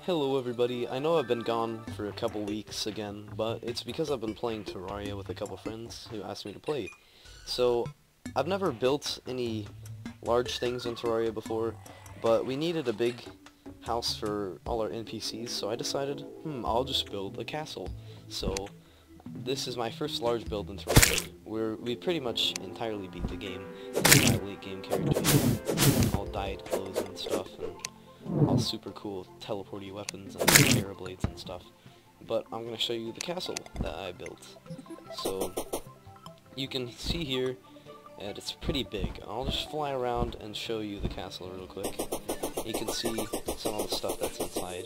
Hello everybody, I know I've been gone for a couple weeks again, but it's because I've been playing Terraria with a couple friends who asked me to play. So, I've never built any large things in Terraria before, but we needed a big house for all our NPCs, so I decided, I'll just build a castle. So, this is my first large build in Terraria, where we pretty much entirely beat the game. This is my late game character, all dyed clothes and stuff, and all super cool teleporty weapons and terror blades and stuff. But I'm going to show you the castle that I built. So, you can see here, and it's pretty big. I'll just fly around and show you the castle real quick. You can see some of the stuff that's inside,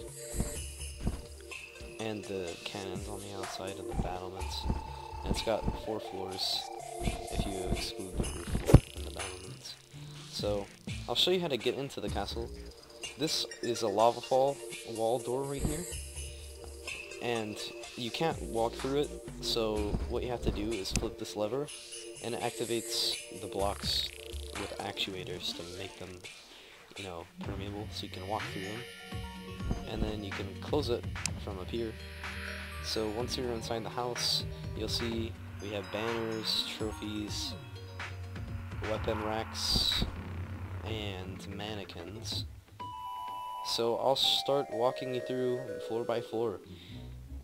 and the cannons on the outside and the battlements. And it's got 4 floors, if you exclude the roof floor and the battlements. So, I'll show you how to get into the castle. This is a lava fall wall door right here, and you can't walk through it, so what you have to do is flip this lever, and it activates the blocks with actuators to make them, permeable, so you can walk through them, and then you can close it from up here. So once you're inside the house, you'll see we have banners, trophies, weapon racks, and mannequins. So I'll start walking you through floor by floor.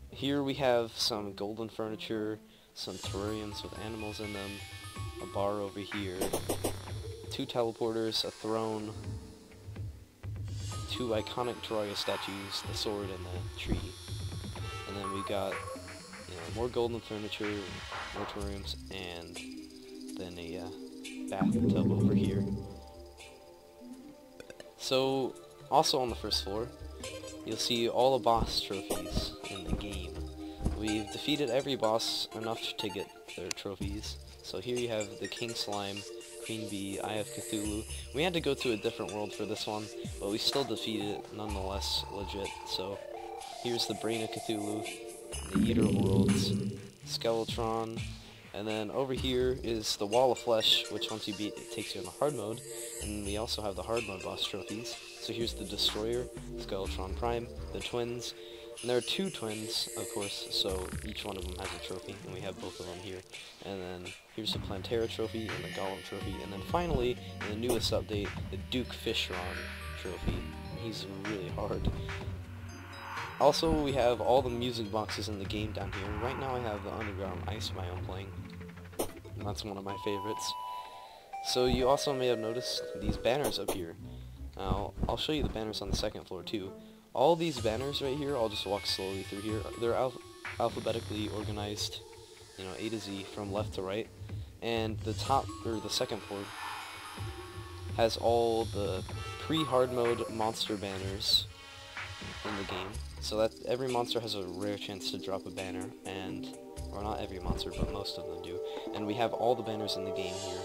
Here we have some golden furniture, some terrariums with animals in them, a bar over here, 2 teleporters, a throne, 2 iconic Terraria statues, the sword and the tree. And then we got, more golden furniture, more terrariums, and then a bathtub over here. So, also on the first floor, you'll see all the boss trophies in the game. We've defeated every boss enough to get their trophies. So here you have the King Slime, Queen Bee, Eye of Cthulhu. We had to go to a different world for this one, but we still defeated it nonetheless legit. So here's the Brain of Cthulhu, the Eater of Worlds, Skeletron, and then over here is the Wall of Flesh, which once you beat it takes you in the hard mode, and we also have the hard mode boss trophies. So here's the Destroyer, Skeletron Prime, the twins, and there are 2 twins, of course, so each one of them has a trophy, and we have both of them here. And then here's the Plantera trophy and the Golem trophy, and then finally, in the newest update, the Duke Fishron trophy. He's really hard. Also, we have all the music boxes in the game down here. Right now I have the Underground Ice biome playing, and that's one of my favorites. So you also may have noticed these banners up here. Now, I'll show you the banners on the second floor too. All these banners right here, I'll just walk slowly through here. They're alphabetically organized, A to Z from left to right. And the top, or the second floor, has all the pre-hard mode monster banners in the game. So that every monster has a rare chance to drop a banner, or not every monster, but most of them do. And we have all the banners in the game here.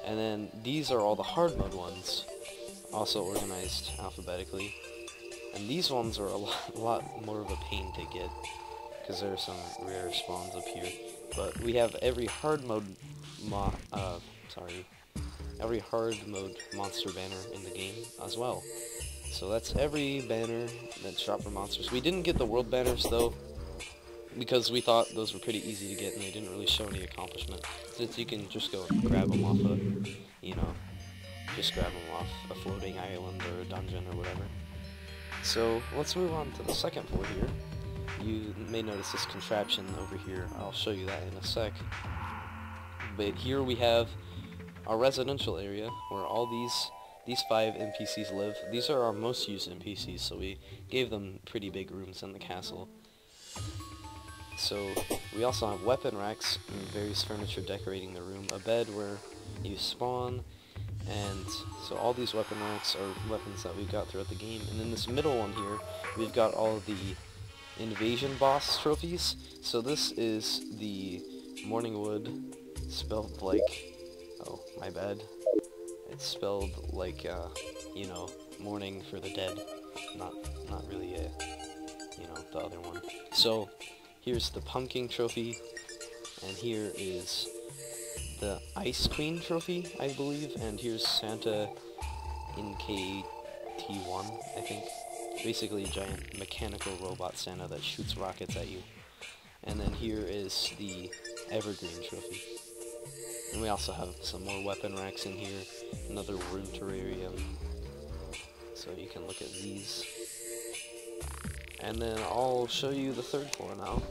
And then these are all the hard mode ones, also organized alphabetically. And these ones are a lot more of a pain to get, because there are some rare spawns up here. But we have every hard mode every hard mode monster banner in the game as well. So that's every banner that's dropped for monsters. We didn't get the world banners though, because we thought those were pretty easy to get and they didn't really show any accomplishment. Since you can just go grab them off just grab them off a floating island or a dungeon or whatever. So let's move on to the second floor here. You may notice this contraption over here. I'll show you that in a sec. But here we have our residential area where all these 5 NPCs live. These are our most used NPCs, so we gave them pretty big rooms in the castle. So we also have weapon racks and various furniture decorating the room, a bed where you spawn, and so all these weapon racks are weapons that we got throughout the game. And in this middle one here, we've got all of the invasion boss trophies. So this is the Morningwood, spelled like, oh my bad, it's spelled like, mourning for the dead, not really the other one. So here's the Pumpkin trophy, and here is the Ice Queen trophy, I believe, and here's Santa in KT1, I think. basically a giant mechanical robot Santa that shoots rockets at you. And then here is the Evergreen Trophy. And we also have some more weapon racks in here, another room terrarium, so you can look at these. And then I'll show you the third floor now.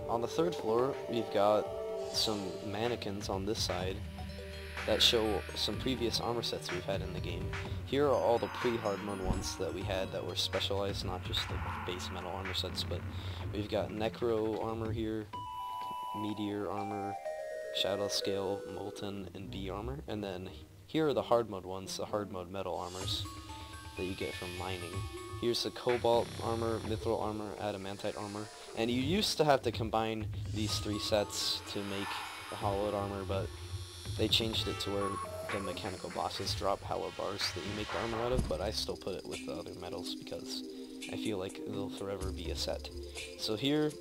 On the third floor, we've got some mannequins on this side that show some previous armor sets we've had in the game. Here are all the pre-hard mode ones that we had that were specialized, not just the base metal armor sets, but we've got Necro armor here, Meteor armor, Shadow Scale, Molten, and B armor. And then here are the hard mode ones, the hard mode metal armors that you get from mining. Here's the Cobalt armor, Mithril armor, Adamantite armor. And you used to have to combine these three sets to make the hollowed armor, but they changed it to where the mechanical bosses drop hollow bars that you make the armor out of, but I still put it with the other metals because I feel like it'll forever be a set. So here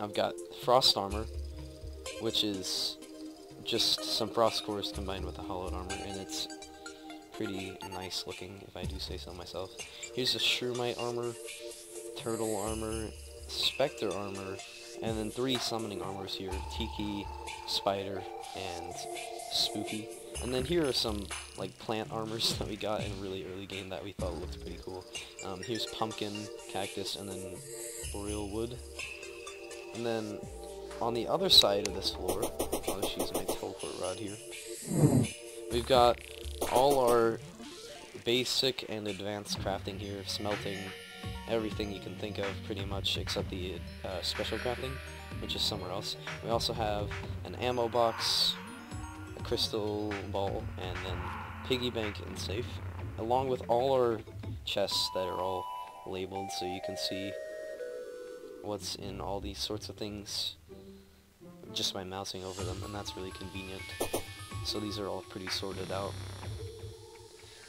I've got Frost armor, which is just some frost cores combined with the hollowed armor, and it's pretty nice looking, if I do say so myself. Here's the Shroomite armor, Turtle armor, Spectre armor, and then 3 summoning armors here, Tiki, Spider, and Spooky. And then here are some like plant armors that we got in a really early game that we thought looked pretty cool. Here's Pumpkin, Cactus, and then Boreal Wood. And then on the other side of this floor, I'll just use my teleport rod here, we've got all our basic and advanced crafting here, smelting, everything you can think of pretty much except the special crafting, which is somewhere else. We also have an ammo box, a crystal ball, and then piggy bank and safe, along with all our chests that are all labeled so you can see what's in all these sorts of things just by mousing over them, and that's really convenient. So these are all pretty sorted out.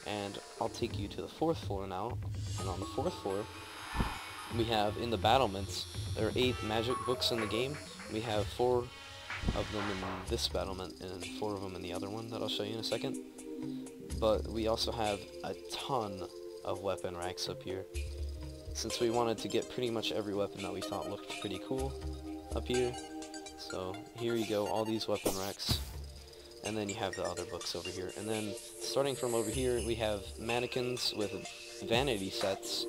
And I'll take you to the 4th floor now, and on the 4th floor we have, in the battlements, there are 8 magic books in the game. We have 4 of them in this battlement and 4 of them in the other one that I'll show you in a second. But we also have a ton of weapon racks up here, since we wanted to get pretty much every weapon that we thought looked pretty cool up here. So here you go, all these weapon racks. And then you have the other books over here. And then starting from over here, we have mannequins with vanity sets.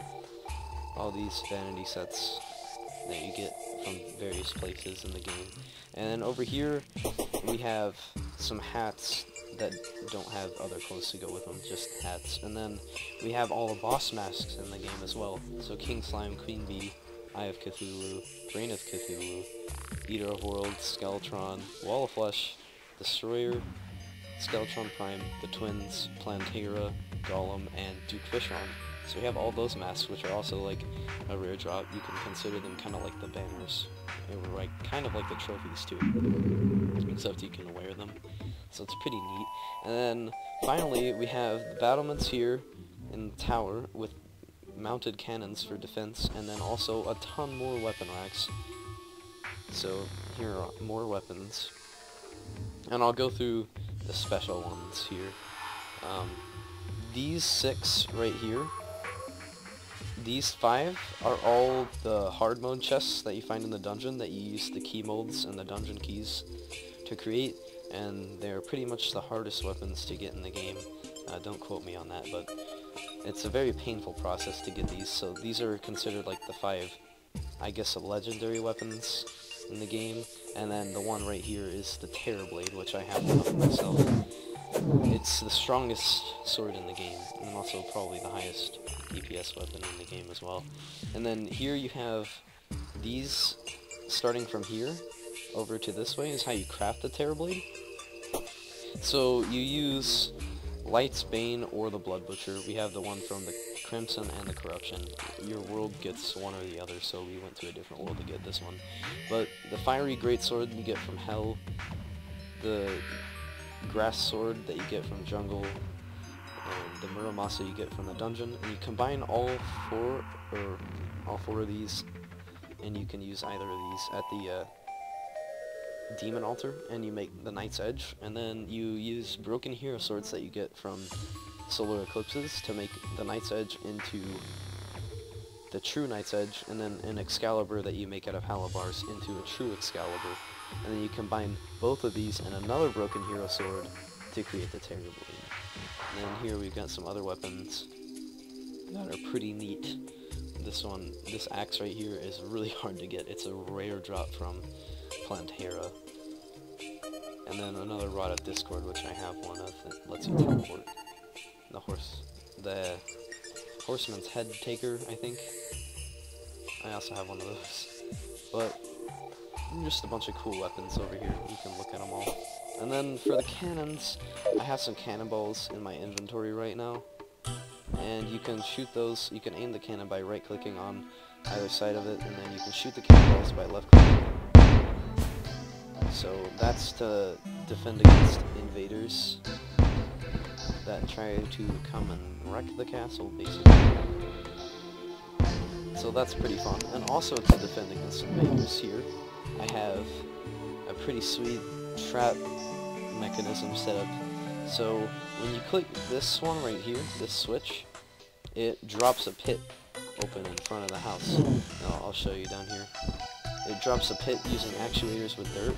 All these vanity sets that you get from various places in the game. And then over here, we have some hats that don't have other clothes to go with them, just hats. And then we have all the boss masks in the game as well. So King Slime, Queen Bee, Eye of Cthulhu, Brain of Cthulhu, Eater of Worlds, Skeletron, Wall of Flesh, Destroyer, Skeletron Prime, the Twins, Plantera, Golem, and Duke Fishron. So we have all those masks, which are also like a rare drop. You can consider them kind of like the banners. They were like kind of like the trophies too, except you can wear them. So it's pretty neat. And then finally we have the battlements here in the tower with mounted cannons for defense, and then also a ton more weapon racks. So here are more weapons, and I'll go through the special ones here. These 6 right here, these 5 are all the hard mode chests that you find in the dungeon that you use the key molds and the dungeon keys to create, and they're pretty much the hardest weapons to get in the game. Don't quote me on that, but it's a very painful process to get these, so these are considered like the 5, I guess, legendary weapons in the game. And then the one right here is the Terrorblade, which I have one of myself. It's the strongest sword in the game, and also probably the highest DPS weapon in the game as well. And then here you have these, starting from here over to this way is how you craft the Terrorblade. So you use Light's Bane or the Blood Butcher. We have the one from the Crimson and the Corruption. Your world gets one or the other, so we went to a different world to get this one. But the Fiery Greatsword you get from Hell, the Grass Sword that you get from Jungle, and the Muramasa you get from the dungeon, and you combine all 4 of these, and you can use either of these at the Demon Altar, and you make the Knight's Edge, and then you use Broken Hero Swords that you get from Solar Eclipses to make the Knight's Edge into the true Knight's Edge, and then an Excalibur that you make out of halibars into a true Excalibur. And then you combine both of these and another Broken Hero Sword to create the Terror Blade. And then here we've got some other weapons that are pretty neat. This axe right here is really hard to get. It's a rare drop from Plantera. And then another Rod of Discord, which I have one of, that lets you teleport. The Horseman's Head Taker, I think. I also have one of those. But just a bunch of cool weapons over here. You can look at them all. And then for the cannons, I have some cannonballs in my inventory right now. And you can shoot those, you can aim the cannon by right-clicking on either side of it, and then you can shoot the cannonballs by left-clicking. So that's to defend against invaders that try to come and wreck the castle, basically. So that's pretty fun. And also to defend against invaders here, I have a pretty sweet trap mechanism set up. So when you click this one right here, this switch, it drops a pit open in front of the house. Now, I'll show you down here. It drops a pit using actuators with dirt,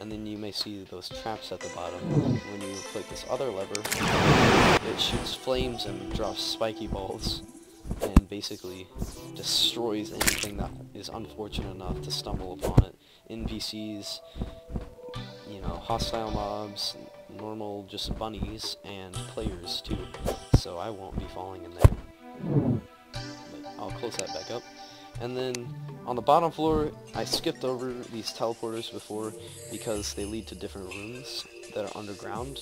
and then you may see those traps at the bottom. When you click this other lever, it shoots flames and drops spiky balls, and basically destroys anything that is unfortunate enough to stumble upon it. NPCs, you know, hostile mobs, normal just bunnies, and players too. So I won't be falling in there. But I'll close that back up. And then on the bottom floor, I skipped over these teleporters before because they lead to different rooms that are underground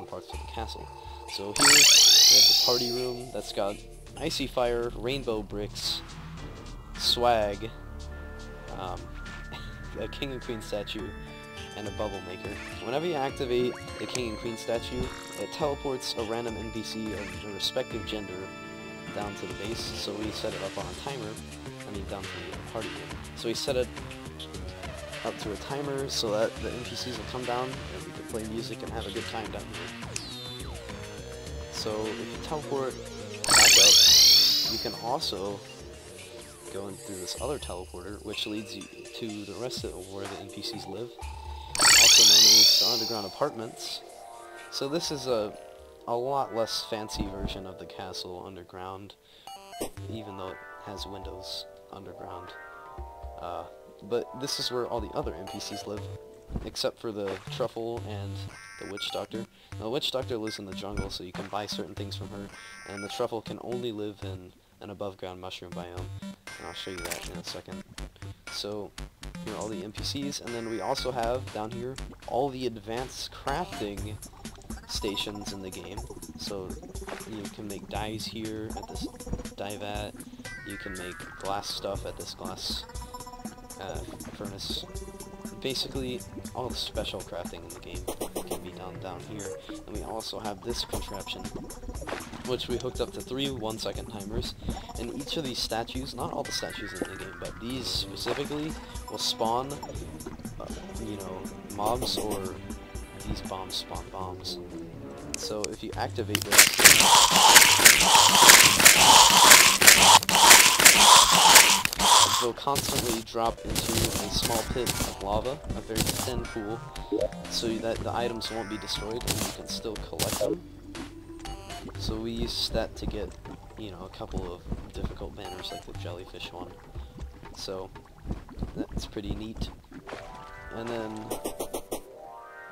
parts of the castle. So here we have the party room that's got icy fire, rainbow bricks, swag, a king and queen statue, and a bubble maker. Whenever you activate the king and queen statue, it teleports a random NPC of the respective gender down to the base. So we set it up on a timer. Down to the party room. So we set it up to a timer so that the NPCs will come down and we can play music and have a good time down here. So if you teleport back up, you can also go in through this other teleporter, which leads you to the rest of where the NPCs live, also known as the underground apartments. So this is a lot less fancy version of the castle underground, even though it has windows underground. But this is where all the other NPCs live, except for the Truffle and the Witch Doctor. Now, the Witch Doctor lives in the jungle, so you can buy certain things from her, and the Truffle can only live in an above-ground mushroom biome, and I'll show you that in a second. So, here are all the NPCs, and then we also have, down here, all the advanced crafting stations in the game. So, you can make dyes here at this dye vat. You can make glass stuff at this glass furnace. Basically, all the special crafting in the game can be done down here. And we also have this contraption, which we hooked up to 3 1-second timers. And each of these statues, not all the statues in the game, but these specifically, will spawn, you know, mobs, or these bombs spawn bombs. So if you activate this, they'll constantly drop into a small pit of lava, a very thin pool, so that the items won't be destroyed and you can still collect them. So we use that to get, you know, a couple of difficult banners like the jellyfish one. So that's pretty neat. And then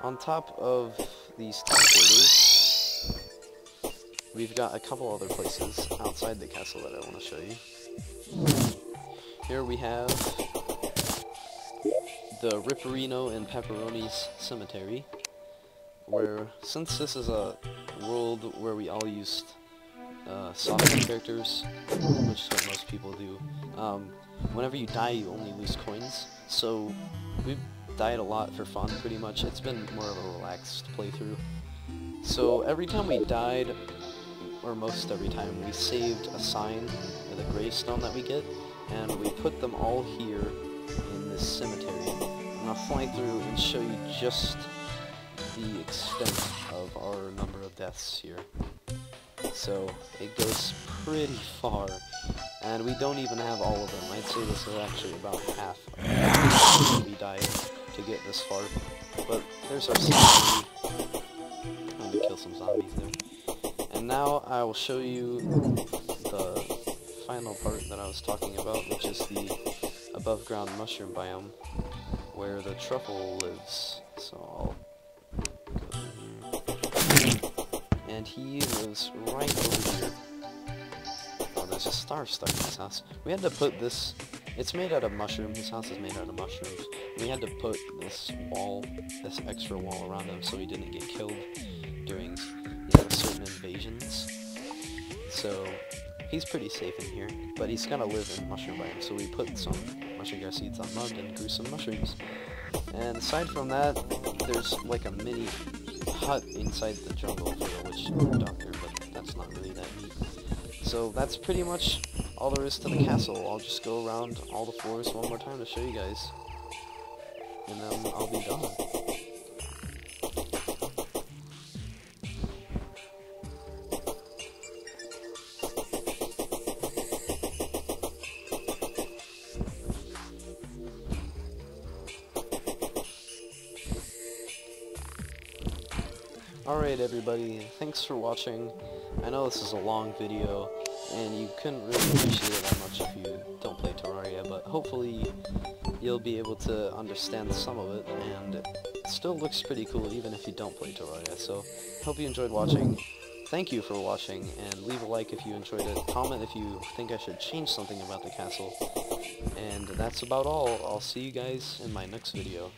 on top of these teleporters, we've got a couple other places outside the castle that I want to show you. Here we have the Ripperino and Pepperoni's Cemetery, where, since this is a world where we all used software characters, which is what most people do, whenever you die you only lose coins, so we've died a lot for fun pretty much. It's been more of a relaxed playthrough. So every time we died, or most every time, we saved a sign with a gravestone that we get, and we put them all here in this cemetery. And I'll fly through and show you just the extent of our number of deaths here. So it goes pretty far. And we don't even have all of them. I'd say this is actually about half of we died to get this far. But there's our second. I'm gonna kill some zombies there. And now I will show you the final part that I was talking about, which is the above ground mushroom biome, where the truffle lives. So I'll go here. And he lives right over here. Oh, there's a star stuck in his house. We had to put this, it's made out of mushrooms, his house is made out of mushrooms. We had to put this wall, this extra wall around him so he didn't get killed during, certain invasions. So he's pretty safe in here, but he's gonna live in mushroom biome, so we put some mushroom grass seeds on mud and grew some mushrooms. And aside from that, there's like a mini hut inside the jungle for the witch doctor, but that's not really that neat. So that's pretty much all there is to the castle. I'll just go around all the floors one more time to show you guys, and then I'll be done. Alright everybody, thanks for watching. I know this is a long video, and you couldn't really appreciate it that much if you don't play Terraria, but hopefully you'll be able to understand some of it, and it still looks pretty cool even if you don't play Terraria. So, hope you enjoyed watching. Thank you for watching, and leave a like if you enjoyed it. Comment if you think I should change something about the castle. And that's about all. I'll see you guys in my next video.